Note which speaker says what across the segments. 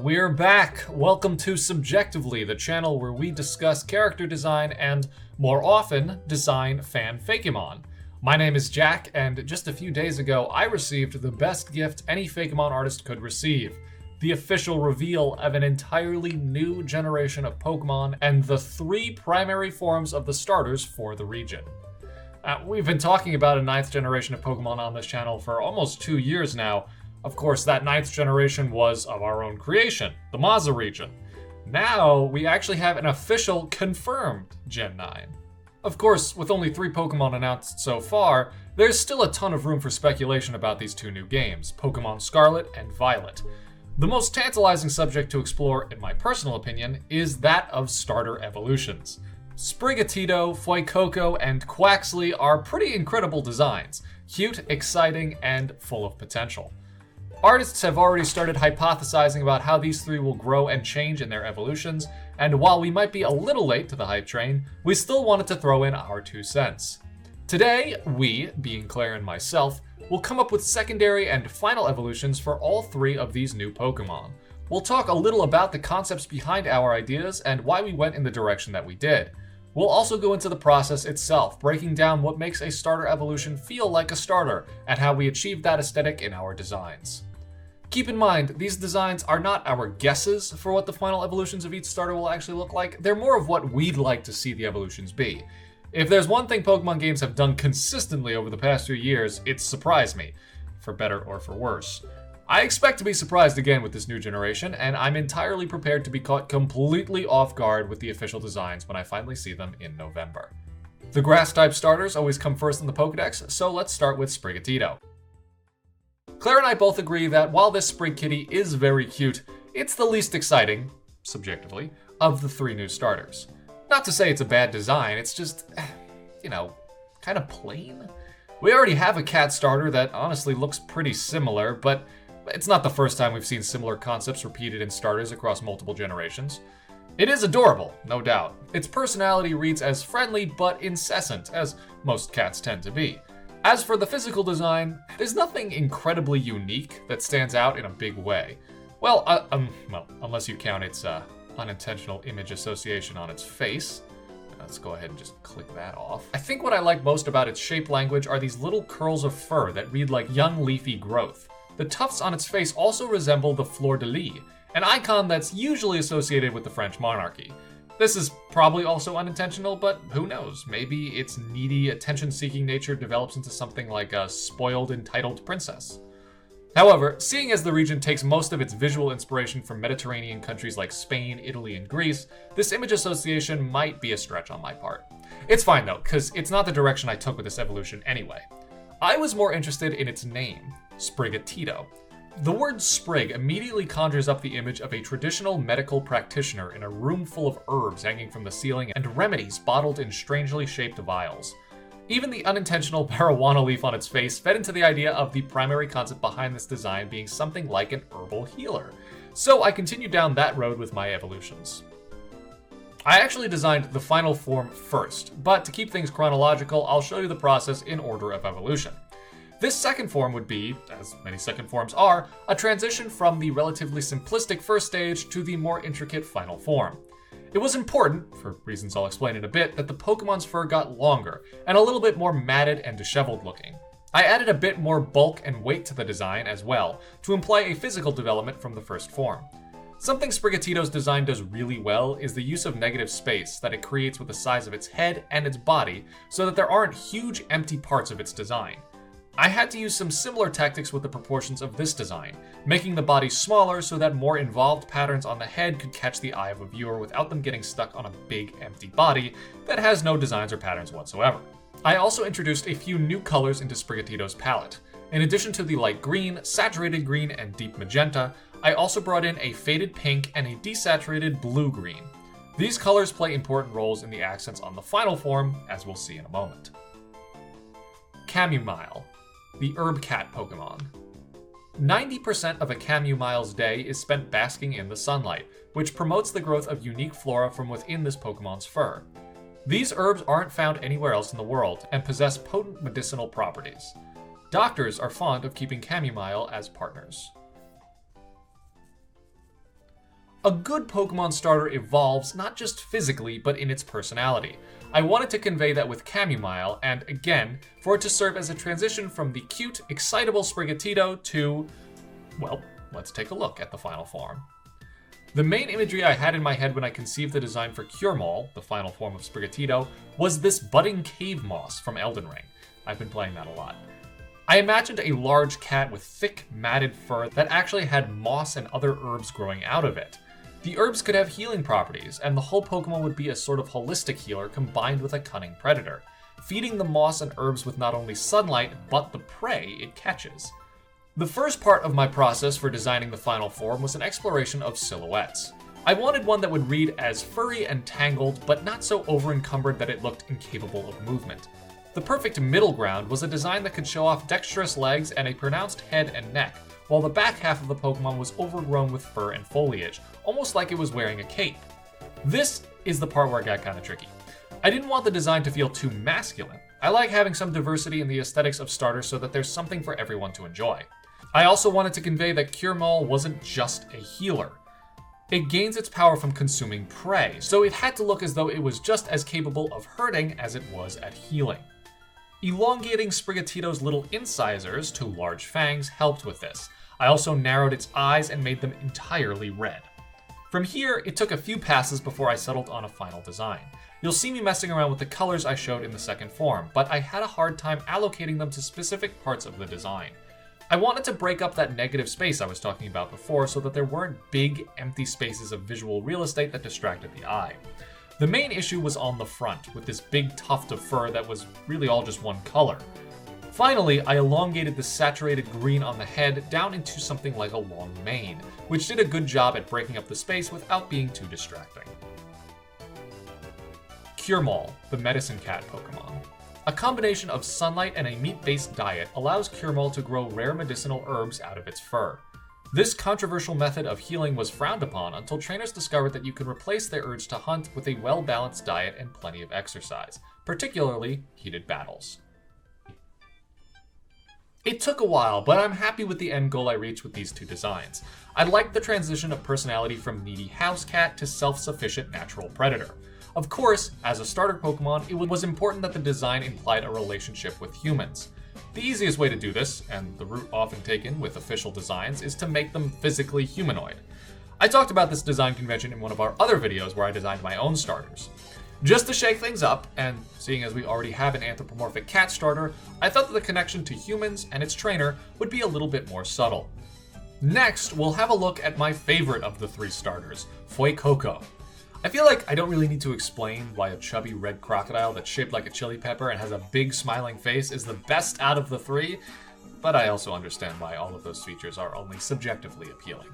Speaker 1: We're back! Welcome to Subjectively, the channel where we discuss character design and, more often, design fan Fakemon. My name is Jack, and just a few days ago I received the best gift any Fakemon artist could receive. The official reveal of an entirely new generation of Pokemon and the 3 primary forms of the starters for the region. We've been talking about a 9th generation of Pokemon on this channel for almost 2 years now. Of course, that 9th generation was of our own creation, the Maza region. Now, we actually have an official, confirmed Gen 9. Of course, with only 3 Pokemon announced so far, there's still a ton of room for speculation about these 2 new games, Pokemon Scarlet and Violet. The most tantalizing subject to explore, in my personal opinion, is that of starter evolutions. Sprigatito, Fuecoco, and Quacksley are pretty incredible designs, cute, exciting, and full of potential. Artists have already started hypothesizing about how these 3 will grow and change in their evolutions, and while we might be a little late to the hype train, we still wanted to throw in our 2 cents. Today, we, being Claire and myself, will come up with secondary and final evolutions for all 3 of these new Pokemon. We'll talk a little about the concepts behind our ideas and why we went in the direction that we did. We'll also go into the process itself, breaking down what makes a starter evolution feel like a starter, and how we achieve that aesthetic in our designs. Keep in mind, these designs are not our guesses for what the final evolutions of each starter will actually look like, they're more of what we'd like to see the evolutions be. If there's one thing Pokemon games have done consistently over the past few years, it's surprised me, for better or for worse. I expect to be surprised again with this new generation, and I'm entirely prepared to be caught completely off guard with the official designs when I finally see them in November. The grass-type starters always come first in the Pokedex, so let's start with Sprigatito. Claire and I both agree that while this Sprig Kitty is very cute, it's the least exciting, subjectively, of the 3 new starters. Not to say it's a bad design, it's just, kind of plain. We already have a cat starter that honestly looks pretty similar, but it's not the first time we've seen similar concepts repeated in starters across multiple generations. It is adorable, no doubt. Its personality reads as friendly but incessant, as most cats tend to be. As for the physical design, there's nothing incredibly unique that stands out in a big way. Well, unless you count its unintentional image association on its face. Let's go ahead and just click that off. I think what I like most about its shape language are these little curls of fur that read like young leafy growth. The tufts on its face also resemble the fleur-de-lis, an icon that's usually associated with the French monarchy. This is probably also unintentional, but who knows? Maybe its needy, attention-seeking nature develops into something like a spoiled, entitled princess. However, seeing as the region takes most of its visual inspiration from Mediterranean countries like Spain, Italy, and Greece, this image association might be a stretch on my part. It's fine though, because it's not the direction I took with this evolution anyway. I was more interested in its name, Sprigatito. The word sprig immediately conjures up the image of a traditional medical practitioner in a room full of herbs hanging from the ceiling and remedies bottled in strangely shaped vials. Even the unintentional marijuana leaf on its face fed into the idea of the primary concept behind this design being something like an herbal healer. So I continued down that road with my evolutions. I actually designed the final form first, but to keep things chronological, I'll show you the process in order of evolution. This second form would be, as many second forms are, a transition from the relatively simplistic first stage to the more intricate final form. It was important, for reasons I'll explain in a bit, that the Pokemon's fur got longer, and a little bit more matted and disheveled looking. I added a bit more bulk and weight to the design as well, to imply a physical development from the first form. Something Sprigatito's design does really well is the use of negative space that it creates with the size of its head and its body, so that there aren't huge empty parts of its design. I had to use some similar tactics with the proportions of this design, making the body smaller so that more involved patterns on the head could catch the eye of a viewer without them getting stuck on a big, empty body that has no designs or patterns whatsoever. I also introduced a few new colors into Sprigatito's palette. In addition to the light green, saturated green, and deep magenta, I also brought in a faded pink and a desaturated blue-green. These colors play important roles in the accents on the final form, as we'll see in a moment. Chamomile, the herb cat Pokemon. 90% of a Chamomile's day is spent basking in the sunlight, which promotes the growth of unique flora from within this Pokemon's fur. These herbs aren't found anywhere else in the world and possess potent medicinal properties. Doctors are fond of keeping Chamomile as partners. A good Pokemon starter evolves not just physically, but in its personality. I wanted to convey that with Chamomile, and again, for it to serve as a transition from the cute, excitable Sprigatito to, well, let's take a look at the final form. The main imagery I had in my head when I conceived the design for Curemall, the final form of Sprigatito, was this budding cave moss from Elden Ring. I've been playing that a lot. I imagined a large cat with thick, matted fur that actually had moss and other herbs growing out of it. The herbs could have healing properties, and the whole Pokemon would be a sort of holistic healer combined with a cunning predator, feeding the moss and herbs with not only sunlight, but the prey it catches. The first part of my process for designing the final form was an exploration of silhouettes. I wanted one that would read as furry and tangled, but not so over-encumbered that it looked incapable of movement. The perfect middle ground was a design that could show off dexterous legs and a pronounced head and neck, while the back half of the Pokemon was overgrown with fur and foliage, almost like it was wearing a cape. This is the part where it got kinda tricky. I didn't want the design to feel too masculine. I like having some diversity in the aesthetics of starters so that there's something for everyone to enjoy. I also wanted to convey that Curemall wasn't just a healer. It gains its power from consuming prey, so it had to look as though it was just as capable of hurting as it was at healing. Elongating Sprigatito's little incisors to large fangs helped with this. I also narrowed its eyes and made them entirely red. From here, it took a few passes before I settled on a final design. You'll see me messing around with the colors I showed in the second form, but I had a hard time allocating them to specific parts of the design. I wanted to break up that negative space I was talking about before so that there weren't big, empty spaces of visual real estate that distracted the eye. The main issue was on the front, with this big tuft of fur that was really all just one color. Finally, I elongated the saturated green on the head down into something like a long mane, which did a good job at breaking up the space without being too distracting. Curemall, the medicine cat Pokemon. A combination of sunlight and a meat-based diet allows Curemall to grow rare medicinal herbs out of its fur. This controversial method of healing was frowned upon until trainers discovered that you could replace their urge to hunt with a well-balanced diet and plenty of exercise, particularly heated battles. It took a while, but I'm happy with the end goal I reached with these two designs. I liked the transition of personality from needy house cat to self-sufficient natural predator. Of course, as a starter Pokemon, it was important that the design implied a relationship with humans. The easiest way to do this, and the route often taken with official designs, is to make them physically humanoid. I talked about this design convention in one of our other videos where I designed my own starters. Just to shake things up, and seeing as we already have an anthropomorphic cat starter, I thought that the connection to humans and its trainer would be a little bit more subtle. Next, we'll have a look at my favorite of the three starters, Fuecoco. I feel like I don't really need to explain why a chubby red crocodile that's shaped like a chili pepper and has a big smiling face is the best out of the three, but I also understand why all of those features are only subjectively appealing.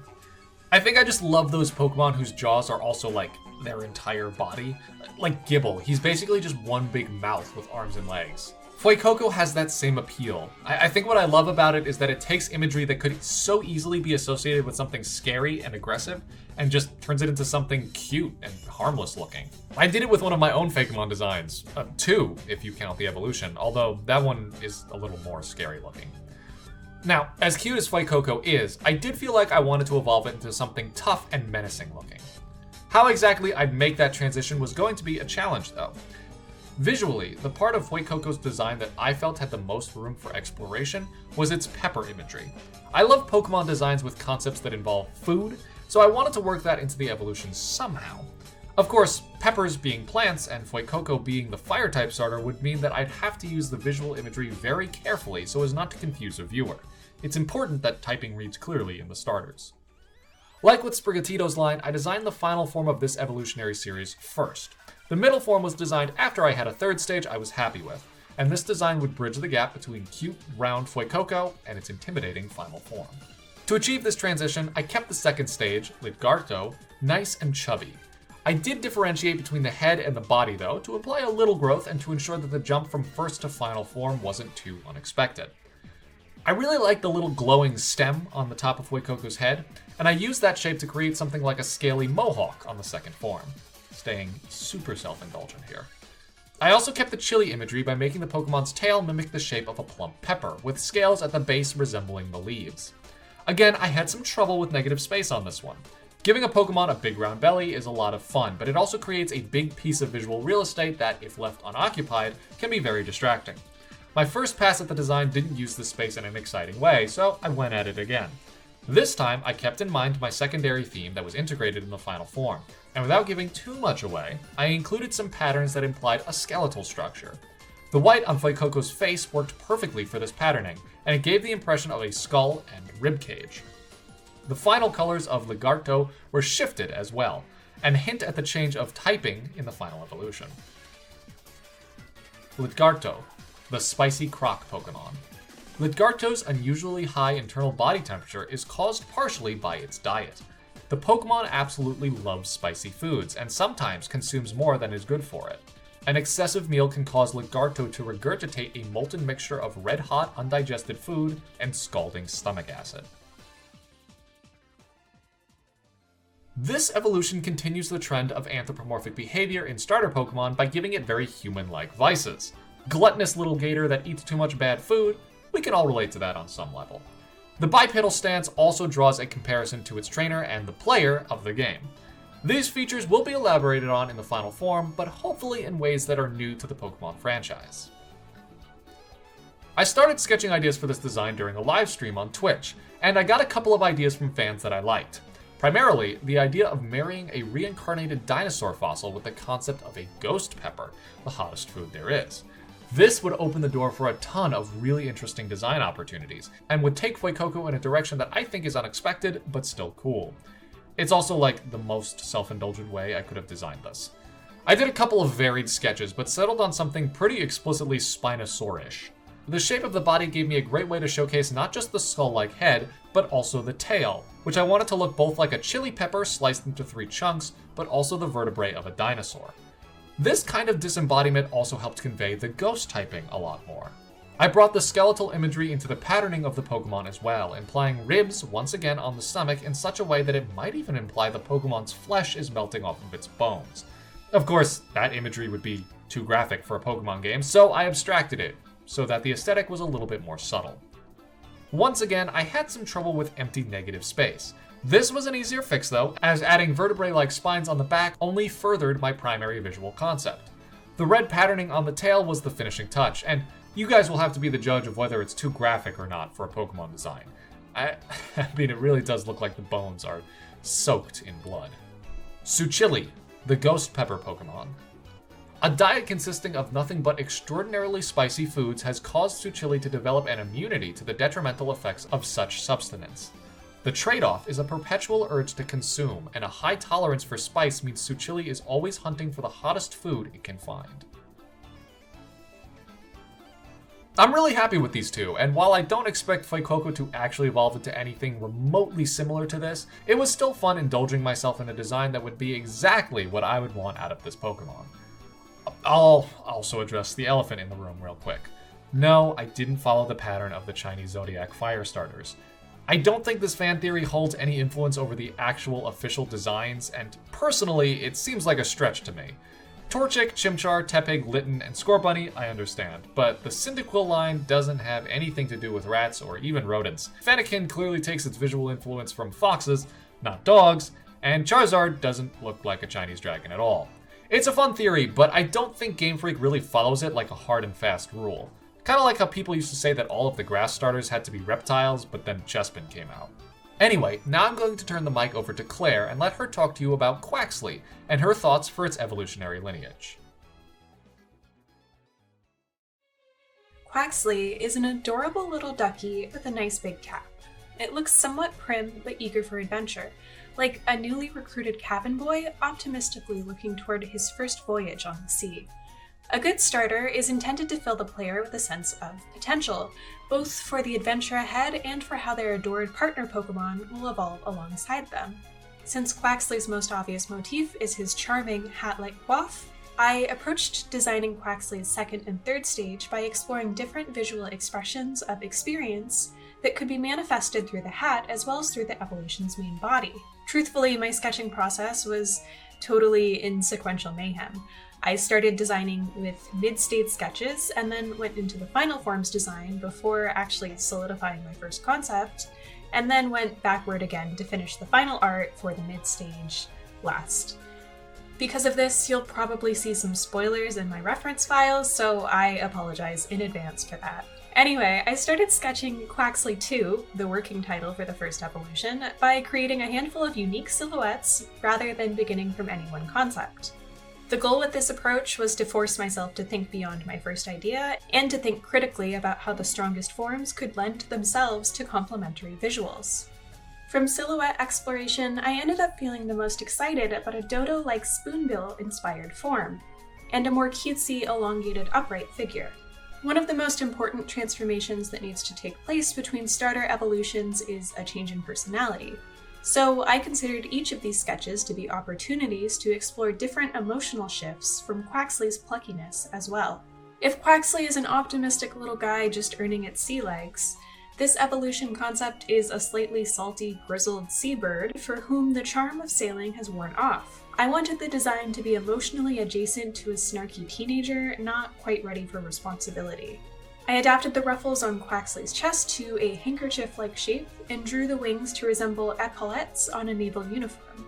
Speaker 1: I think I just love those Pokemon whose jaws are also like their entire body. Like Gibble, he's basically just one big mouth with arms and legs. Fuecoco has that same appeal. I think what I love about it is that it takes imagery that could so easily be associated with something scary and aggressive and just turns it into something cute and harmless looking. I did it with one of my own Fakemon designs. Two, if you count the evolution, although that one is a little more scary looking. Now, as cute as Fuecoco is, I did feel like I wanted to evolve it into something tough and menacing looking. How exactly I'd make that transition was going to be a challenge though. Visually, the part of Fuecoco's design that I felt had the most room for exploration was its pepper imagery. I love Pokemon designs with concepts that involve food, so I wanted to work that into the evolution somehow. Of course, peppers being plants and Fuecoco being the fire-type starter would mean that I'd have to use the visual imagery very carefully so as not to confuse a viewer. It's important that typing reads clearly in the starters. Like with Sprigatito's line, I designed the final form of this evolutionary series first. The middle form was designed after I had a third stage I was happy with, and this design would bridge the gap between cute, round Fuecoco and its intimidating final form. To achieve this transition, I kept the second stage, Legato, nice and chubby. I did differentiate between the head and the body though, to imply a little growth and to ensure that the jump from first to final form wasn't too unexpected. I really like the little glowing stem on the top of Fuecoco's head, and I used that shape to create something like a scaly mohawk on the second form. Staying super self-indulgent here. I also kept the chili imagery by making the Pokemon's tail mimic the shape of a plump pepper, with scales at the base resembling the leaves. Again, I had some trouble with negative space on this one. Giving a Pokemon a big round belly is a lot of fun, but it also creates a big piece of visual real estate that, if left unoccupied, can be very distracting. My first pass at the design didn't use this space in an exciting way, so I went at it again. This time, I kept in mind my secondary theme that was integrated in the final form, and without giving too much away, I included some patterns that implied a skeletal structure. The white on Fuecoco's face worked perfectly for this patterning, and it gave the impression of a skull and ribcage. The final colors of Legato were shifted as well, and hint at the change of typing in the final evolution. Legato, the spicy croc Pokemon. Legato's unusually high internal body temperature is caused partially by its diet. The Pokemon absolutely loves spicy foods, and sometimes consumes more than is good for it. An excessive meal can cause Legato to regurgitate a molten mixture of red-hot undigested food and scalding stomach acid. This evolution continues the trend of anthropomorphic behavior in starter Pokemon by giving it very human-like vices. Gluttonous little gator that eats too much bad food, we can all relate to that on some level. The bipedal stance also draws a comparison to its trainer and the player of the game. These features will be elaborated on in the final form, but hopefully in ways that are new to the Pokemon franchise. I started sketching ideas for this design during a live stream on Twitch, and I got a couple of ideas from fans that I liked. Primarily, the idea of marrying a reincarnated dinosaur fossil with the concept of a ghost pepper, the hottest food there is. This would open the door for a ton of really interesting design opportunities, and would take Fuecoco in a direction that I think is unexpected, but still cool. It's also like the most self-indulgent way I could have designed this. I did a couple of varied sketches, but settled on something pretty explicitly Spinosaur-ish. The shape of the body gave me a great way to showcase not just the skull-like head, but also the tail, which I wanted to look both like a chili pepper sliced into 3 chunks, but also the vertebrae of a dinosaur. This kind of disembodiment also helped convey the ghost typing a lot more. I brought the skeletal imagery into the patterning of the Pokemon as well, implying ribs once again on the stomach in such a way that it might even imply the Pokemon's flesh is melting off of its bones. Of course, that imagery would be too graphic for a Pokemon game, so I abstracted it, so that the aesthetic was a little bit more subtle. Once again, I had some trouble with empty negative space. This was an easier fix though, as adding vertebrae-like spines on the back only furthered my primary visual concept. The red patterning on the tail was the finishing touch, and you guys will have to be the judge of whether it's too graphic or not for a Pokemon design. I mean, it really does look like the bones are soaked in blood. Suchili, the ghost pepper Pokemon. A diet consisting of nothing but extraordinarily spicy foods has caused Suchili to develop an immunity to the detrimental effects of such substance. The trade-off is a perpetual urge to consume, and a high tolerance for spice means Suchili is always hunting for the hottest food it can find. I'm really happy with these two, and while I don't expect Fuecoco to actually evolve into anything remotely similar to this, it was still fun indulging myself in a design that would be exactly what I would want out of this Pokemon. I'll also address the elephant in the room real quick. No, I didn't follow the pattern of the Chinese Zodiac fire starters. I don't think this fan theory holds any influence over the actual official designs, and personally, it seems like a stretch to me. Torchic, Chimchar, Tepig, Litten, and Scorbunny, I understand, but the Cyndaquil line doesn't have anything to do with rats or even rodents. Fennekin clearly takes its visual influence from foxes, not dogs, and Charizard doesn't look like a Chinese dragon at all. It's a fun theory, but I don't think Gamefreak really follows it like a hard and fast rule. Kinda like how people used to say that all of the grass starters had to be reptiles, but then Chespin came out. Anyway, now I'm going to turn the mic over to Claire and let her talk to you about Quacksley and her thoughts for its evolutionary lineage.
Speaker 2: Quacksley is an adorable little ducky with a nice big cap. It looks somewhat prim but eager for adventure, like a newly recruited cabin boy optimistically looking toward his first voyage on the sea. A good starter is intended to fill the player with a sense of potential, both for the adventure ahead and for how their adored partner Pokemon will evolve alongside them. Since Quacksley's most obvious motif is his charming hat-like coif, I approached designing Quacksley's second and third stage by exploring different visual expressions of experience that could be manifested through the hat as well as through the evolution's main body. Truthfully, my sketching process was totally in sequential mayhem. I started designing with mid-stage sketches and then went into the final forms design before actually solidifying my first concept, and then went backward again to finish the final art for the mid-stage last. Because of this, you'll probably see some spoilers in my reference files, so I apologize in advance for that. Anyway, I started sketching Quacksley 2, the working title for the first evolution, by creating a handful of unique silhouettes rather than beginning from any one concept. The goal with this approach was to force myself to think beyond my first idea and to think critically about how the strongest forms could lend themselves to complementary visuals. From silhouette exploration, I ended up feeling the most excited about a dodo-like spoonbill-inspired form, and a more cutesy, elongated upright figure. One of the most important transformations that needs to take place between starter evolutions is a change in personality. So I considered each of these sketches to be opportunities to explore different emotional shifts from Quacksley's pluckiness as well. If Quacksley is an optimistic little guy just earning its sea legs, this evolution concept is a slightly salty, grizzled seabird for whom the charm of sailing has worn off. I wanted the design to be emotionally adjacent to a snarky teenager, not quite ready for responsibility. I adapted the ruffles on Quacksley's chest to a handkerchief-like shape and drew the wings to resemble epaulettes on a naval uniform.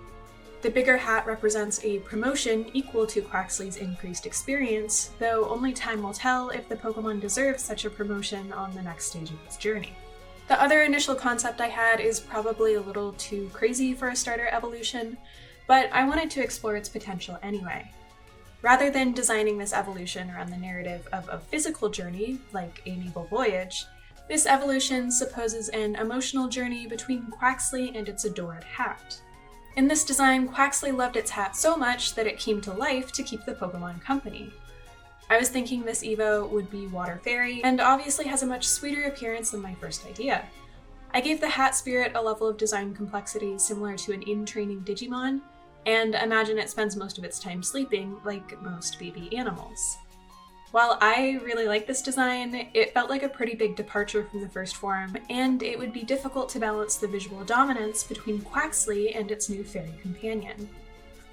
Speaker 2: The bigger hat represents a promotion equal to Quacksley's increased experience, though only time will tell if the Pokémon deserves such a promotion on the next stage of its journey. The other initial concept I had is probably a little too crazy for a starter evolution, but I wanted to explore its potential anyway. Rather than designing this evolution around the narrative of a physical journey, like a naval voyage, this evolution supposes an emotional journey between Quacksley and its adored hat. In this design, Quacksley loved its hat so much that it came to life to keep the Pokémon company. I was thinking this Evo would be water fairy, and obviously has a much sweeter appearance than my first idea. I gave the hat spirit a level of design complexity similar to an in-training Digimon, and imagine it spends most of its time sleeping, like most baby animals. While I really like this design, it felt like a pretty big departure from the first form, and it would be difficult to balance the visual dominance between Quacksley and its new fairy companion.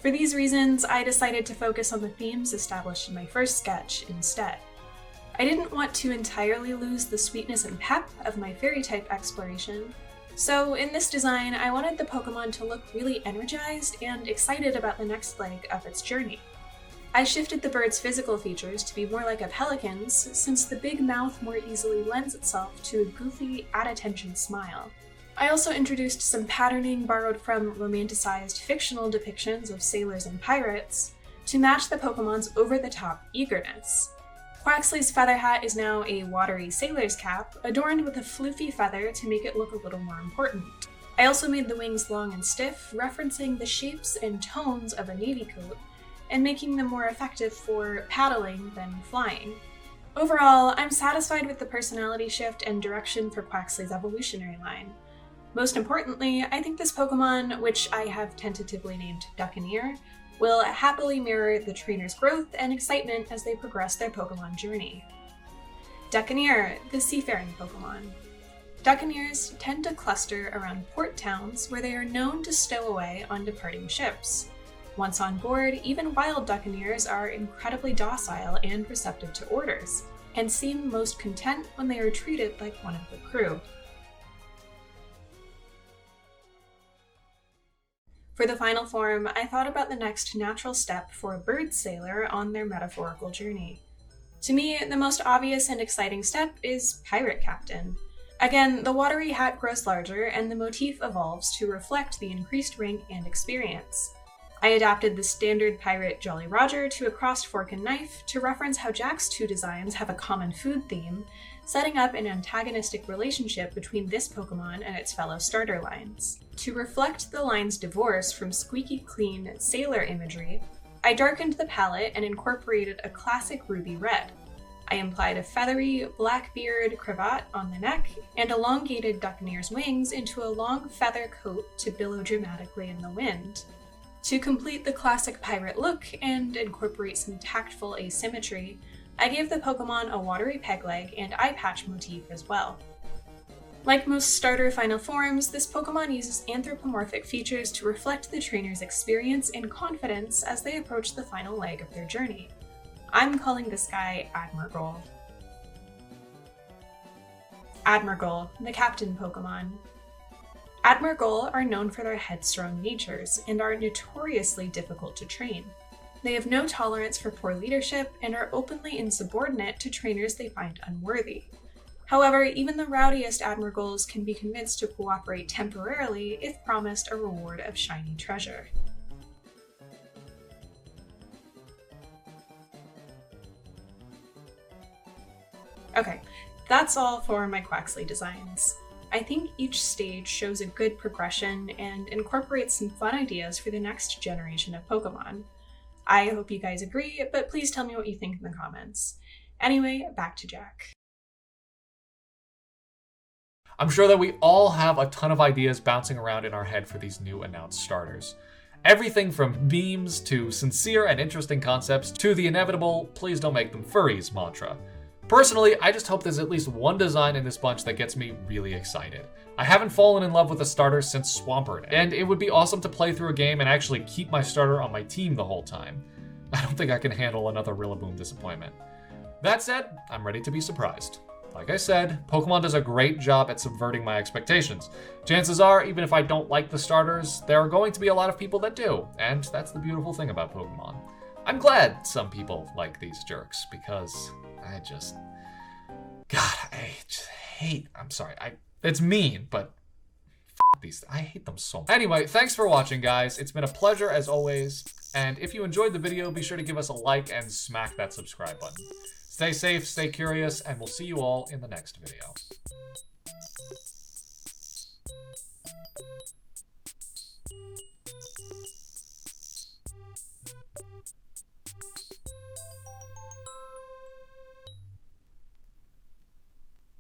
Speaker 2: For these reasons, I decided to focus on the themes established in my first sketch instead. I didn't want to entirely lose the sweetness and pep of my fairy-type exploration, so in this design, I wanted the Pokémon to look really energized and excited about the next leg of its journey. I shifted the bird's physical features to be more like a pelican's, since the big mouth more easily lends itself to a goofy, at-attention smile. I also introduced some patterning borrowed from romanticized fictional depictions of sailors and pirates to match the Pokémon's over-the-top eagerness. Quacksley's feather hat is now a watery sailor's cap, adorned with a floofy feather to make it look a little more important. I also made the wings long and stiff, referencing the shapes and tones of a navy coat, and making them more effective for paddling than flying. Overall, I'm satisfied with the personality shift and direction for Quacksley's evolutionary line. Most importantly, I think this Pokémon, which I have tentatively named Duccaneer, will happily mirror the trainer's growth and excitement as they progress their Pokémon journey. Duccaneer, the seafaring Pokémon. Duccaneers tend to cluster around port towns where they are known to stow away on departing ships. Once on board, even wild Duccaneers are incredibly docile and receptive to orders, and seem most content when they are treated like one of the crew. For the final form, I thought about the next natural step for a bird sailor on their metaphorical journey. To me, the most obvious and exciting step is Pirate Captain. Again, the watery hat grows larger, and the motif evolves to reflect the increased rank and experience. I adapted the standard pirate Jolly Roger to a crossed fork and knife to reference how Jack's two designs have a common food theme, setting up an antagonistic relationship between this Pokémon and its fellow starter lines. To reflect the line's divorce from squeaky clean sailor imagery, I darkened the palette and incorporated a classic ruby red. I implied a feathery, black beard cravat on the neck and elongated Duccaneer's wings into a long feather coat to billow dramatically in the wind. To complete the classic pirate look and incorporate some tactful asymmetry, I gave the Pokémon a watery peg leg and eye patch motif as well. Like most starter final forms, this Pokémon uses anthropomorphic features to reflect the trainer's experience and confidence as they approach the final leg of their journey. I'm calling this guy Admirable. Admirable, the captain Pokémon. Admirgul are known for their headstrong natures and are notoriously difficult to train. They have no tolerance for poor leadership and are openly insubordinate to trainers they find unworthy. However, even the rowdiest Admirguls can be convinced to cooperate temporarily if promised a reward of shiny treasure. Okay, that's all for my Quacksley designs. I think each stage shows a good progression and incorporates some fun ideas for the next generation of Pokemon. I hope you guys agree, but please tell me what you think in the comments. Anyway, back to Jack.
Speaker 1: I'm sure that we all have a ton of ideas bouncing around in our head for these new announced starters. Everything from memes to sincere and interesting concepts to the inevitable "please don't make them furries" mantra. Personally, I just hope there's at least one design in this bunch that gets me really excited. I haven't fallen in love with a starter since Swampert, and it would be awesome to play through a game and actually keep my starter on my team the whole time. I don't think I can handle another Rillaboom disappointment. That said, I'm ready to be surprised. Like I said, Pokemon does a great job at subverting my expectations. Chances are, even if I don't like the starters, there are going to be a lot of people that do, and that's the beautiful thing about Pokemon. I'm glad some people like these jerks, because I just hate, I'm sorry, it's mean, but these, I hate them so much. Anyway, thanks for watching, guys. It's been a pleasure as always, and if you enjoyed the video, be sure to give us a like and smack that subscribe button. Stay safe, stay curious, and we'll see you all in the next video.